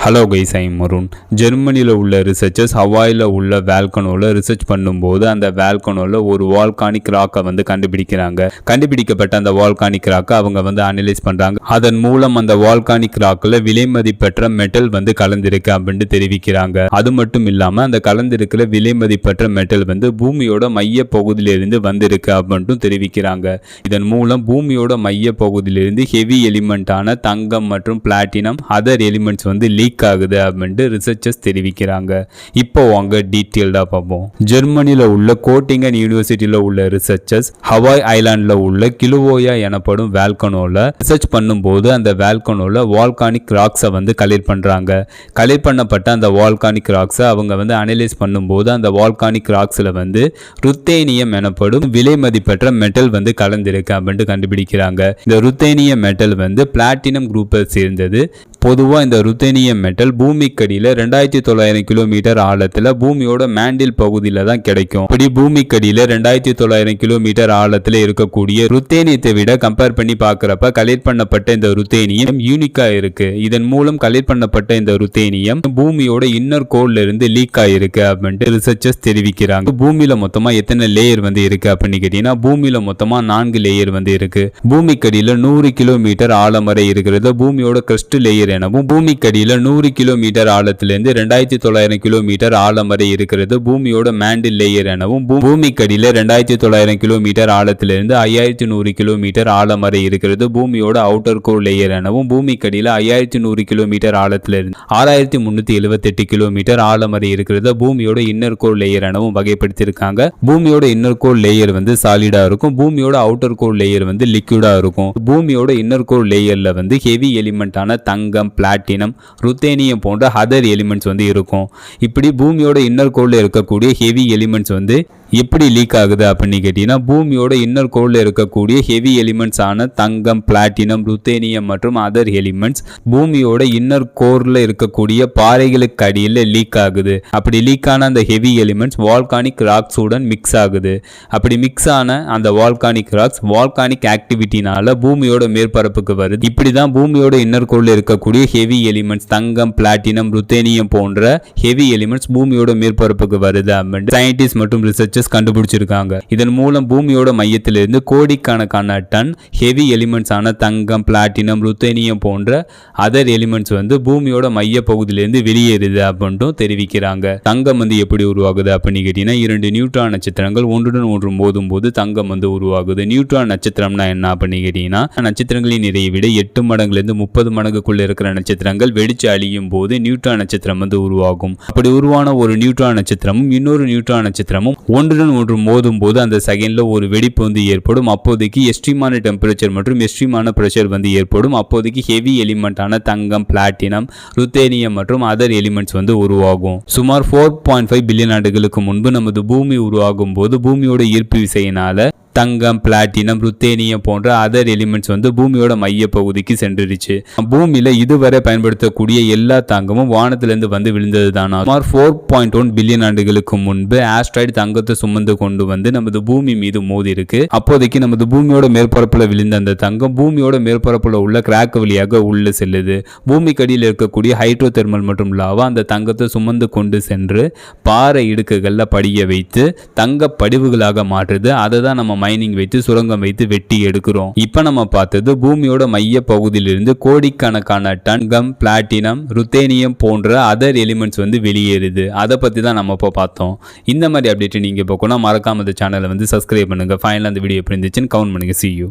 Hello guys, I'm மருண். ஜெர்மனியில் உள்ள researchers ஹவாயில் உள்ள வால்கனோவில் ரிசர்ச் பண்ணும்போது அந்த வால்கனோவில் ஒரு வால்கானிக் ராக்கை கண்டுபிடிக்கிறாங்க. கண்டுபிடிக்கப்பட்ட அந்த வால்கானிக் ராக்கை அவங்க அனலைஸ் பண்ணுறாங்க. அதன் மூலம் அந்த வால்கானிக் ராக்கில் விலை மதிப்பற்ற மெட்டல் கலந்திருக்கு அப்படின்னு தெரிவிக்கிறாங்க. அது மட்டும் இல்லாமல் அந்த கலந்திருக்கிற விலை மதிப்பற்ற மெட்டல் பூமியோட மைய பகுதியிலிருந்து வந்திருக்கு அப்படின்ட்டு தெரிவிக்கிறாங்க. இதன் மூலம் பூமியோட மைய பகுதியிலிருந்து ஹெவி எலிமெண்டான தங்கம் மற்றும் பிளாட்டினம் அதர் எலிமெண்ட்ஸ் லீக் ஆகுது அப்படின்ட்டு ரிசர்ச்சர்ஸ் தெரிவிக்கிறாங்க. இப்போ வாங்க டீட்டெயில்டா பார்ப்போம். ஜெர்மனியில் உள்ள கோட்டிங்கன் யூனிவர்சிட்டியில் உள்ள ரிசர்ச்சர்ஸ் ஹவாய் ஐலாண்டில் உள்ள கிலுவோயா எனப்படும் வால்கனோல ரிசர்ச் பண்ணும்போது அந்த வால்கனோல வால்கானிக் ராக்ஸை கலெக்ட் பண்றாங்க. கலெக்ட் பண்ணப்பட்ட அந்த வால்கானிக் ராக்ஸை அவங்க அனலைஸ் பண்ணும்போது அந்த வால்கானிக் ராக்ஸ்ல ருத்தேனியம் எனப்படும் விலை மதிப்பற்ற மெட்டல் கலந்திருக்கு அப்படின்ட்டு கண்டுபிடிக்கிறாங்க. இந்த ருத்தேனியம் மெட்டல் பிளாட்டினம் குரூப்பை சேர்ந்தது. பொதுவாக இந்த ருத்தேனியம் மெட்டல் பூமிக்கடியில் 2900 கிலோமீட்டர் ஆழத்தில் பூமியோட மேண்டில் பகுதியில் தான் கிடைக்கும். இப்படி பூமிக்கடியில் 2900 கிலோமீட்டர் ஆழத்தில் இருக்கக்கூடிய ருத்தேனியத்தை விட கம்பேர் பண்ணி பார்க்குறப்ப கலெக்ட் பண்ணப்பட்ட இந்த ருத்தேனியம் யூனிக்கா இருக்கு. இதன் மூலம் கலெக்ட் பண்ணப்பட்ட இந்த ருத்தேனியம் பூமியோட இன்னர் கோர்ல இருந்து லீக் ஆயிருக்கு அப்படின்ட்டு ரிசர்ச்சர்ஸ் தெரிவிக்கிறாங்க. பூமியில மொத்தமா எத்தனை லேயர் இருக்கு அப்படின்னு கேட்டீங்கன்னா பூமியில மொத்தமா 4 லேயர் இருக்கு. பூமிக்கடியில் 100 கிலோமீட்டர் ஆழம் வரை இருக்கிறது பூமியோட கிரஸ்ட் லேயர் எனவும், பூமிக்கடியில் 100 கிலோமீட்டர் ஆழத்திலிருந்து 2900 கிலோமீட்டர் ஆழம் வரை இருக்கிறது பூமியோட மேண்டில் லேயர் எனவும், பூமிக்கடியில் 2900 கிலோமீட்டர் ஆழத்திலிருந்து 5100 கிலோமீட்டர் ஆழம் வரை இருக்கிறது பூமியோட அவுட்டர் கோர் லேயர் எனவும், பூமிக்கடியில் 5100 கிலோமீட்டர் ஆழத்திலிருந்து 6378 கிலோமீட்டர் ஆழம் வரை இருக்கிறது பூமியோட இன்னர் கோர் லேயர் எனவும் வகைப்படுத்தியிருக்காங்க. பூமியோட இன்னர் கோர் லேயர் சாலிடா இருக்கும். பூமியோட அவுட்டர் கோர் லேயர் லிக்விடா இருக்கும். பூமியோட இன்னர் கோர் லேயர்ல ஹெவி எலிமெண்டான தங்கம், பிளாட்டினம், ருத்தேனியம் போன்ற அதர் எலிமெண்ட்ஸ் இருக்கும். இப்படி பூமியோட இன்னர் கோர்ல இருக்கக்கூடிய ஹெவி எலிமெண்ட்ஸ் எப்படி லீக் ஆகுது அப்படின்னு கேட்டீங்கன்னா பூமியோட இன்னர் கோர்ல இருக்கக்கூடிய ஹெவி எலிமெண்ட்ஸ் ஆன தங்கம், பிளாட்டினம், ருத்தேனியம் மற்றும் அதர் எலிமெண்ட்ஸ் பூமியோட இன்னர் கோர்ல இருக்கக்கூடிய பாறைகளுக்கு அடியில் லீக் ஆகுது. அப்படி லீக் ஆன அந்த ஹெவி எலிமெண்ட்ஸ் வால்கானிக் ராக்ஸ் உடன் மிக்ஸ் ஆகுது. அப்படி மிக்ஸ் ஆன அந்த வால்கானிக் ராக்ஸ் வால்கானிக் ஆக்டிவிட்டினால பூமியோட மேற்பரப்புக்கு வருது. இப்படிதான் பூமியோட இன்னர் கோர்ல இருக்கக்கூடிய ஹெவி எலிமெண்ட்ஸ் தங்கம், பிளாட்டினம், ருத்தேனியம் போன்ற ஹெவி எலிமெண்ட்ஸ் பூமியோட மேற்பரப்புக்கு வருது அப்படின்னு சயின்டிஸ்ட் மற்றும் ரிசர்ச்சர்ஸ் கண்டுபிடிச்சிருக்காங்க. இதன் மூலம் பூமியோட மையத்திலிருந்து கோடிக்கணக்கான டன் ஹெவி எலிமெண்ட்ஸ் ஆன தங்கம், பிளாட்டினம், ருத்தேனியம் போன்ற அதர் எலிமெண்ட்ஸ் பூமியோட மைய பகுதியிலிருந்து வெளியேறுது அப்படின்ட்டு தெரிவிக்கிறாங்க. தங்கம் எப்படி உருவாகுது அப்படின்னு கேட்டீங்கன்னா 2 நியூட்ரான் நட்சத்திரங்கள் ஒன்றுடன் ஒன்று மோதும் போது தங்கம் உருவாகுது. நியூட்ரான் நட்சத்திரம்னா என்ன அப்படின்னு கேட்டீங்கன்னா நட்சத்திரங்களின் நிறையை விட 8 மடங்குலேருந்து 30 மடங்குக்குள்ள இருக்கிற நட்சத்திரங்கள் வெடிச்சு அழியும் போது நியூட்ரான் நட்சத்திரம் உருவாகும். அப்படி உருவான ஒரு நியூட்ரான் நட்சத்திரமும் இன்னொரு நியூட்ரான் நட்சத்திரமும் ஒன்றுடன் ஒன்று மோதும் போது அந்த செகண்ட்ல ஒரு வெடிப்பு ஏற்படும். அப்போதைக்கு எக்ஸ்ட்ரீமான டெம்பரேச்சர் மற்றும் எக்ஸ்ட்ரீமான பிரஷர் ஏற்படும். அப்போதைக்கு ஹெவி எலிமெண்டான தங்கம், பிளாட்டினம், ருத்தேனியம் மற்றும் அதர் எலிமெண்ட்ஸ் உருவாகும். சுமார் 4.5 பில்லியன் ஆண்டுகளுக்கு முன்பு நமது பூமி உருவாகும் போது பூமியோட ஈர்ப்பு விசையினால தங்கம், பிளாட்டினம், ருத்தேனியம் போன்ற அதர் எலிமெண்ட்ஸ் பூமியோட மைய பகுதிக்கு சென்றுருச்சு. பூமியில இதுவரை பயன்படுத்தக்கூடிய எல்லா தங்கமும் வானத்திலிருந்து விழுந்தது தானா. சுமார் 4.1 பில்லியன் ஆண்டுகளுக்கு முன்பு ஆஸ்ட்ராய்டு தங்கத்தை சுமந்து கொண்டு நமது பூமி மீது மோதி இருக்கு. அப்போதைக்கு நமது பூமியோட மேற்பரப்புல விழுந்த அந்த தங்கம் பூமியோட மேற்பரப்புல உள்ள கிராக் வழியாக உள்ள செல்லுது. பூமிக்கடியில் இருக்கக்கூடிய ஹைட்ரோ தெர்மல் மற்றும் லாவா அந்த தங்கத்தை சுமந்து கொண்டு சென்று பாறை இடுக்குகள்ல படிய வைத்து தங்க படிவுகளாக மாற்றுது. அதை தான் நம்ம மைனிங் வைத்து சுரங்கம் வைத்து வெட்டி எடுக்கிறோம். இப்ப நம்ம பார்த்தது பூமியோட மைய பகுதியிலிருந்து கோடிக்கணக்கான தங்கம், பிளாட்டினம், ருத்தேனியம் போன்ற அதர் எலிமெண்ட்ஸ் வெளியேறுது. அதை பத்தி தான் நம்ம இப்போ பார்த்தோம். இந்த மாதிரி அப்டேட் நீங்க பார்க்கணும் மறக்காம இந்த சேனலை சப்ஸ்கிரைப் பண்ணுங்க. ஃபைனலா அந்த வீடியோ எப்படி இருந்துச்சுன்னு கமெண்ட் பண்ணுங்க. See you.